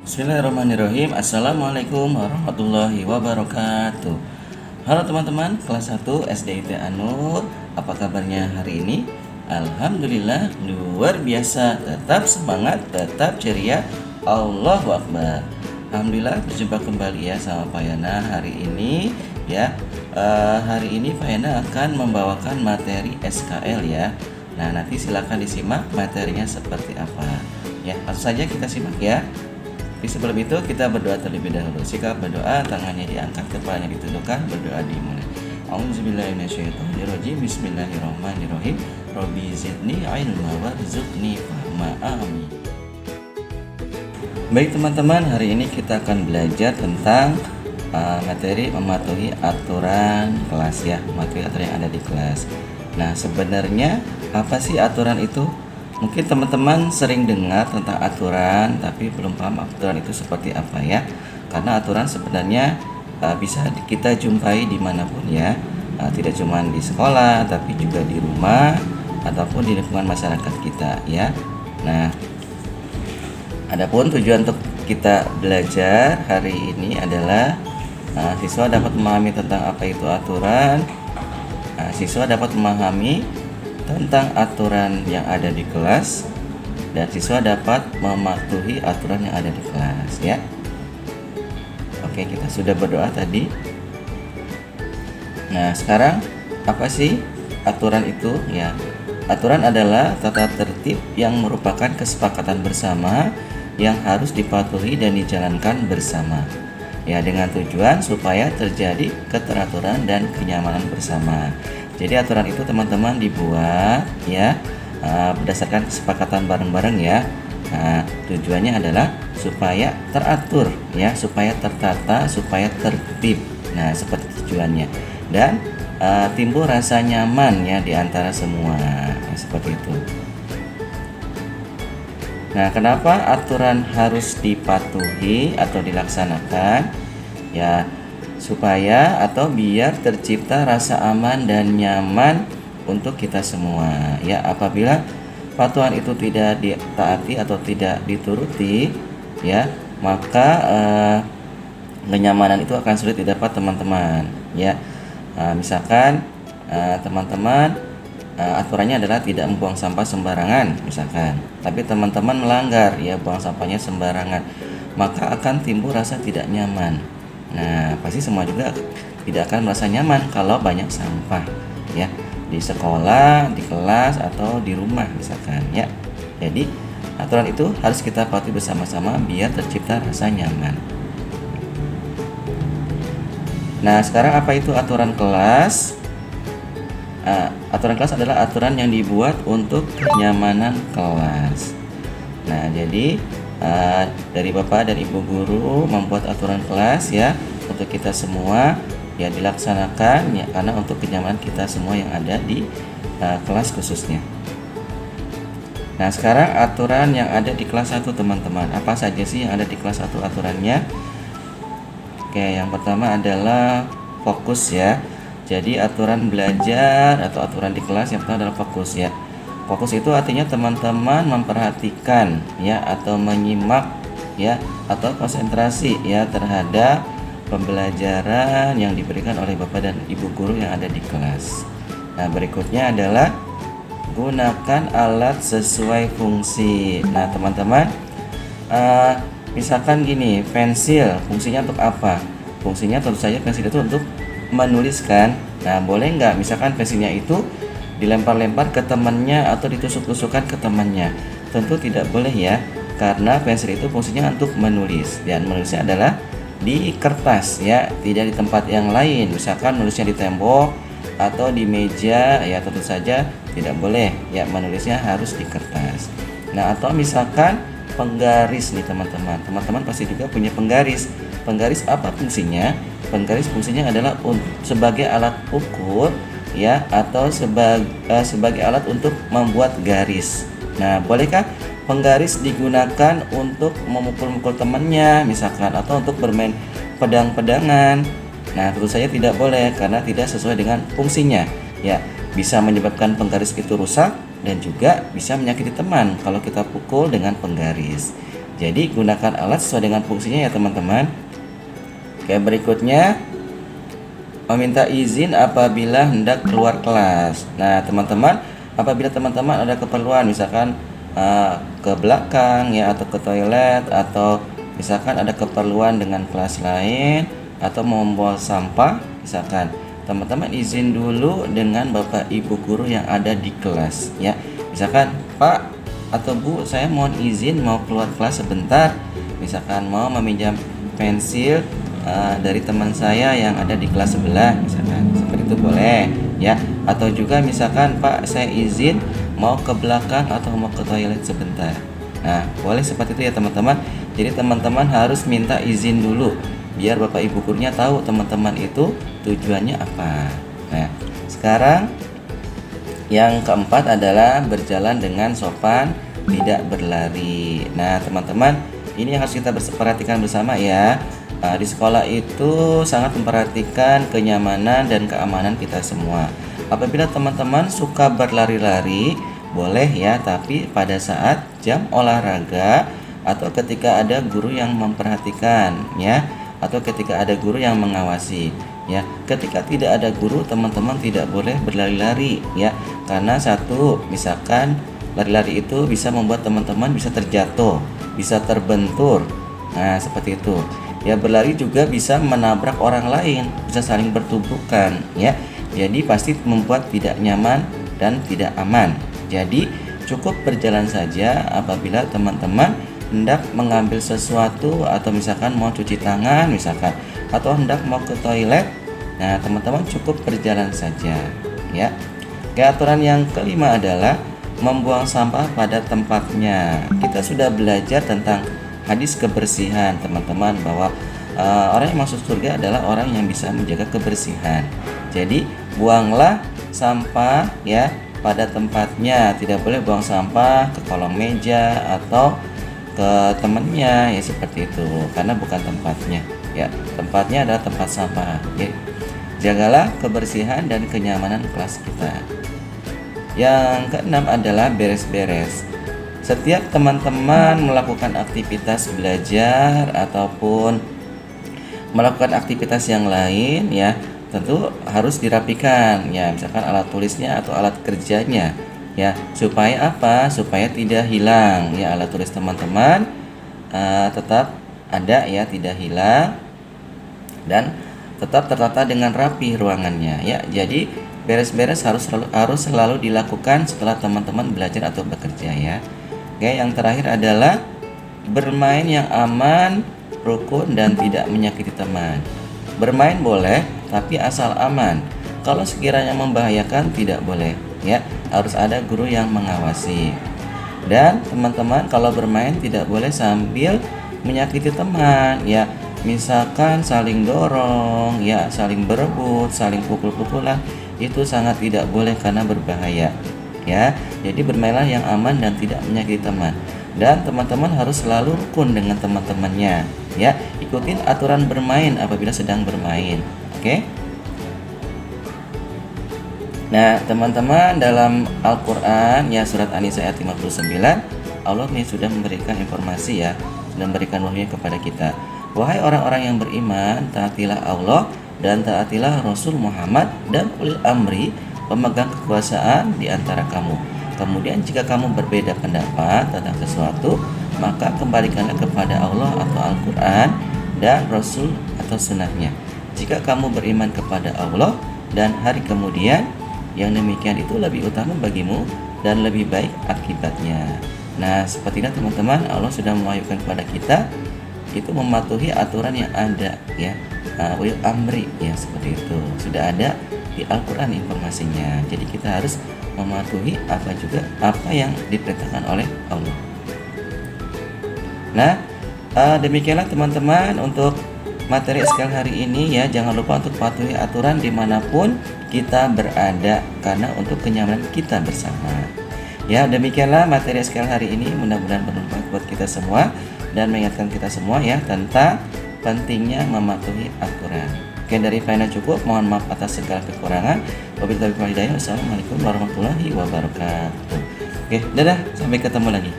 Bismillahirrahmanirrahim. Assalamualaikum warahmatullahi wabarakatuh. Halo teman-teman kelas 1 SDIT Anur. Apa kabarnya hari ini? Alhamdulillah luar biasa. Tetap semangat, tetap ceria. Allahu Akbar. Alhamdulillah berjumpa kembali ya sama Pak Yana hari ini ya. Hari ini Pak Yana akan membawakan materi SKL ya. Nah, nanti silakan disimak materinya seperti apa. Ya, langsung saja kita simak ya. Tapi sebelum itu kita berdoa terlebih dahulu. Sikap berdoa, tangannya diangkat, kepalanya ditundukkan, berdoa dimulai. Auzubillahiminasyaitonirrajim. Bismillahirrahmanirrahim. Robbi zidni ilma warzuqni fahma. Amin. Baik teman-teman, hari ini kita akan belajar tentang materi mematuhi aturan kelas ya, materi aturan yang ada di kelas. Nah, sebenarnya apa sih aturan itu? Mungkin teman-teman sering dengar tentang aturan, tapi belum paham aturan itu seperti apa ya. Karena aturan sebenarnya bisa kita jumpai dimanapun ya, tidak cuma di sekolah, tapi juga di rumah ataupun di lingkungan masyarakat kita ya. Nah, adapun tujuan untuk kita belajar hari ini adalah siswa dapat memahami tentang apa itu aturan. Siswa dapat memahami tentang aturan yang ada di kelas, dan siswa dapat mematuhi aturan yang ada di kelas ya. Oke, kita sudah berdoa tadi. Nah, sekarang apa sih aturan itu ya? Aturan adalah tata tertib yang merupakan kesepakatan bersama yang harus dipatuhi dan dijalankan bersama ya, dengan tujuan supaya terjadi keteraturan dan kenyamanan bersama. Jadi aturan itu teman-teman dibuat ya berdasarkan kesepakatan bareng-bareng ya. Tujuannya adalah supaya teratur ya, supaya tertata, supaya tertib. Nah, seperti tujuannya. Dan timbul rasa nyaman ya di antara semua. Nah, seperti itu. Nah, kenapa aturan harus dipatuhi atau dilaksanakan? Ya, supaya atau biar tercipta rasa aman dan nyaman untuk kita semua ya. Apabila patuhan itu tidak ditaati atau tidak dituruti ya, maka kenyamanan itu akan sulit didapat teman-teman ya. Misalkan teman-teman aturannya adalah tidak membuang sampah sembarangan misalkan, tapi teman-teman melanggar ya, buang sampahnya sembarangan, maka akan timbul rasa tidak nyaman. Nah, pasti semua juga tidak akan merasa nyaman kalau banyak sampah ya, di sekolah, di kelas, atau di rumah misalkan ya. Jadi aturan itu harus kita patuhi bersama-sama biar tercipta rasa nyaman. Nah, sekarang apa itu aturan kelas? Aturan kelas adalah aturan yang dibuat untuk kenyamanan kelas. Nah, jadi dari Bapak dan Ibu guru membuat aturan kelas ya untuk kita semua ya, dilaksanakan ya, karena untuk kenyamanan kita semua yang ada di kelas khususnya. Nah, sekarang aturan yang ada di kelas 1 teman-teman. Apa saja sih yang ada di kelas 1 aturannya? Oke, yang pertama adalah fokus ya. Jadi aturan belajar atau aturan di kelas yang pertama adalah fokus ya. Fokus itu artinya teman-teman memperhatikan ya, atau menyimak ya, atau konsentrasi ya terhadap pembelajaran yang diberikan oleh Bapak dan Ibu guru yang ada di kelas. Nah, berikutnya adalah gunakan alat sesuai fungsi. Nah, teman-teman misalkan gini, pensil fungsinya untuk apa? Fungsinya tentu saja pensil itu untuk menuliskan. Nah, boleh nggak misalkan pensilnya itu dilempar-lempar ke temannya atau ditusuk-tusukkan ke temannya? Tentu tidak boleh ya, karena pensil itu fungsinya untuk menulis, dan menulisnya adalah di kertas ya, tidak di tempat yang lain. Misalkan menulisnya di tembok atau di meja ya, tentu saja tidak boleh ya, menulisnya harus di kertas. Nah, atau misalkan penggaris nih teman-teman. Teman-teman pasti juga punya penggaris. Penggaris apa fungsinya? Penggaris fungsinya adalah sebagai alat ukur ya, atau sebagai alat untuk membuat garis. Nah, bolehkah penggaris digunakan untuk memukul-mukul temannya misalkan, atau untuk bermain pedang-pedangan? Nah, tentu saja tidak boleh karena tidak sesuai dengan fungsinya ya. Bisa menyebabkan penggaris itu rusak dan juga bisa menyakiti teman kalau kita pukul dengan penggaris. Jadi gunakan alat sesuai dengan fungsinya ya teman-teman. Oke, berikutnya meminta izin apabila hendak keluar kelas. Nah, teman-teman, apabila teman-teman ada keperluan, misalkan ke belakang ya, atau ke toilet, atau misalkan ada keperluan dengan kelas lain, atau mau membuang sampah, misalkan teman-teman izin dulu dengan bapak ibu guru yang ada di kelas ya. Misalkan, Pak atau Bu, saya mohon izin mau keluar kelas sebentar, misalkan mau meminjam pensil dari teman saya yang ada di kelas sebelah, misalkan seperti itu boleh ya. Atau juga misalkan, Pak, saya izin mau ke belakang atau mau ke toilet sebentar. Nah, boleh seperti itu ya teman-teman. Jadi teman-teman harus minta izin dulu biar bapak ibu gurunya tahu teman-teman itu tujuannya apa. Nah, sekarang yang keempat adalah berjalan dengan sopan, tidak berlari. Nah, teman-teman, ini yang harus kita perhatikan bersama ya. Di sekolah itu sangat memperhatikan kenyamanan dan keamanan kita semua. Apabila teman-teman suka berlari-lari, boleh ya, tapi pada saat jam olahraga atau ketika ada guru yang memperhatikan ya, atau ketika ada guru yang mengawasi ya. Ketika tidak ada guru, teman-teman tidak boleh berlari-lari ya, karena satu, misalkan lari-lari itu bisa membuat teman-teman bisa terjatuh, bisa terbentur. Nah, seperti itu ya. Berlari juga bisa menabrak orang lain, bisa saling bertuburkan ya. Jadi pasti membuat tidak nyaman dan tidak aman. Jadi cukup berjalan saja apabila teman-teman hendak mengambil sesuatu, atau misalkan mau cuci tangan misalkan, atau hendak mau ke toilet. Nah, teman-teman cukup berjalan saja ya. Aturan yang kelima adalah membuang sampah pada tempatnya. Kita sudah belajar tentang hadis kebersihan teman-teman, bahwa orang yang masuk surga adalah orang yang bisa menjaga kebersihan. Jadi buanglah sampah ya pada tempatnya. Tidak boleh buang sampah ke kolong meja atau ke temannya ya, seperti itu, karena bukan tempatnya ya. Tempatnya adalah tempat sampah ya. Jagalah kebersihan dan kenyamanan kelas kita. Yang keenam adalah beres-beres. Setiap teman-teman melakukan aktivitas belajar ataupun melakukan aktivitas yang lain ya, tentu harus dirapikan ya, misalkan alat tulisnya atau alat kerjanya ya, supaya apa? Supaya tidak hilang ya, alat tulis teman-teman tetap ada ya, tidak hilang, dan tetap tertata dengan rapi ruangannya ya. Jadi beres-beres harus selalu dilakukan setelah teman-teman belajar atau bekerja ya. Oke, yang terakhir adalah bermain yang aman, rukun, dan tidak menyakiti teman. Bermain boleh, tapi asal aman. Kalau sekiranya membahayakan tidak boleh ya. Harus ada guru yang mengawasi. Dan teman-teman kalau bermain tidak boleh sambil menyakiti teman ya. Misalkan saling dorong ya, saling berebut, saling pukul-pukulan, itu sangat tidak boleh karena berbahaya ya. Jadi bermainlah yang aman dan tidak menyakiti teman. Dan teman-teman harus selalu rukun dengan teman-temannya ya. Ikutin aturan bermain apabila sedang bermain. Oke? Nah, teman-teman, dalam Al-Qur'an ya, surat An-Nisa ayat 59, Allah nih sudah memberikan informasi ya, sudah memberikan wahyu kepada kita. Wahai orang-orang yang beriman, taatilah Allah dan taatilah Rasul Muhammad dan ulil amri, pemegang kekuasaan di antara kamu. Kemudian jika kamu berbeda pendapat tentang sesuatu, maka kembalikanlah kepada Allah atau Al-Quran dan Rasul atau sunnahnya. Jika kamu beriman kepada Allah dan hari kemudian, yang demikian itu lebih utama bagimu dan lebih baik akibatnya. Nah, seperti itu teman-teman, Allah sudah mewahyukan kepada kita itu mematuhi aturan yang ada ya, ulil amri ya, seperti itu sudah ada di Al-Quran informasinya. Jadi kita harus mematuhi apa yang diperintahkan oleh Allah. Nah, demikianlah teman-teman untuk materi SKL hari ini ya. Jangan lupa untuk patuhi aturan dimanapun kita berada, karena untuk kenyamanan kita bersama. Ya, demikianlah materi SKL hari ini. Mudah-mudahan bermanfaat buat kita semua dan mengingatkan kita semua ya tentang pentingnya mematuhi aturan. Oke, dari Faina cukup. Mohon maaf atas segala kekurangan. Wabillahi taufiq wal hidayah. Wassalamualaikum warahmatullahi wabarakatuh. Oke, dadah, sampai ketemu lagi.